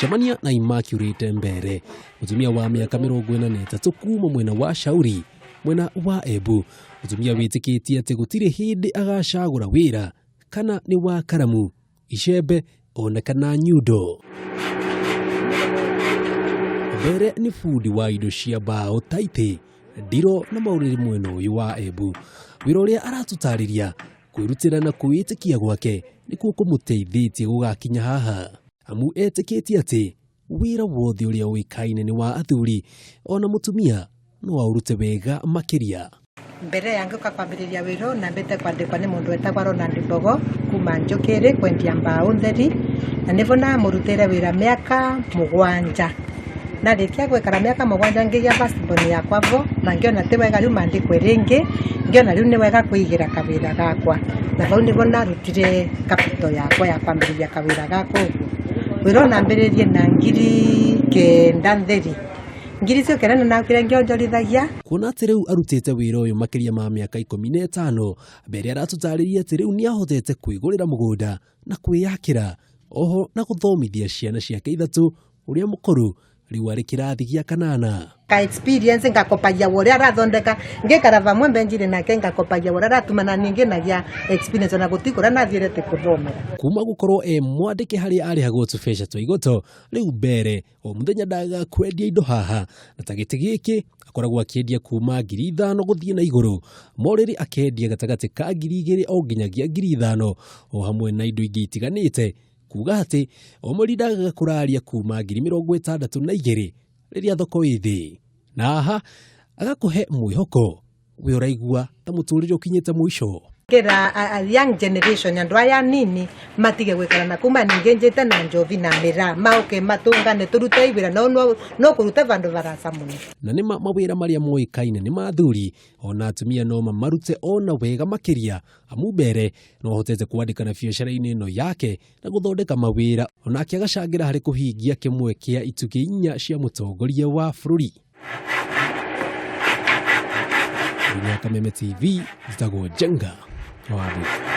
Acemania na Immaculate Mbere, mutumia wa miaka 43 kuma mwena wa Shauri, mwena wa Embu. Mutumia witikitie ati gutire hindi agacagura wira kana ni wa karamu, icembe ona kana nyundo. Mbere ni fundi wa indo cia mbao taiti, ndiro na mauriri mwena uyu wa Embu. Wira uria aratutariria kwirutira na kwitikia gwake nikuo kumuteithitie gugakinya haha. Amu etikitie ati wira wothe uria wikaine ni wa athuri, ona mutumia no aurute wega makiria. Mbere yangu kwambiriria wiro na mbete kwandikwa ni mundu etagwa Ronald Mbogo kuma Njukiri kwendia mbao theri, na nivona murutire wira miaka 7 na rikia gwikara miaka 7 ngiya passport yakwa vo na ngiona ti wega riu mandikwe ringi, ngiona riu ni wega kuigira kawira gakwa na vau nivona rutire capital yakwa ya kwambiriria kawira gako. Wira na mbiririe na 9,000 theri, ngiri cio kerana na kire ngionjorithagia kuona ati riu arutite wira uyu makiria ma miaka 15. Mbere aratutariria ati riu ni ahotete kwigurira mugunda na kwiyakira, oho na guthomithia ciana ciake 3 uria mukuru riu ari kirathi gia 8. ka experience ngakopagia wore arathondeka ngekara vamwe benjire nake ngakopagia wore aratumana ningi nagia experience na gutikura na thirete kuthomera kuma gukorwo mwandike hari ari hagwo tubesha twigoto riu Mbere o muthenya ndaga kwendia indo haha na tagiti giki akoragwo akiendia kuma 5,000 guthie na iguru, moriri akendia gatagati ka 2,000 o nginyagia 5,000 o hamwe na indo ingi itiganite, kuga ati o muri ndaga kuraria kuma 62,000 riria thoko ithi. Na aha agakuhe mwihoko we uraigua ta muturire ukinyite mwisho. Kera a young generation andu aya nini matige gwikara na kuma ninge njete na njovi na mira maoke matungane turute ibira no kuruta vandu varasa muno. Na nima mawira maria moikaine ni mathuri ona atumia no marute ona wega makiria, amu Mbere no hotete kuandika na biacara-ini no yake na guthondeka mawira ona akiagacangira hari kuhingia kimwe kia ituki 4 cia mutongoria wa bururi. Kameme TV zitagwo Jenga Wabu.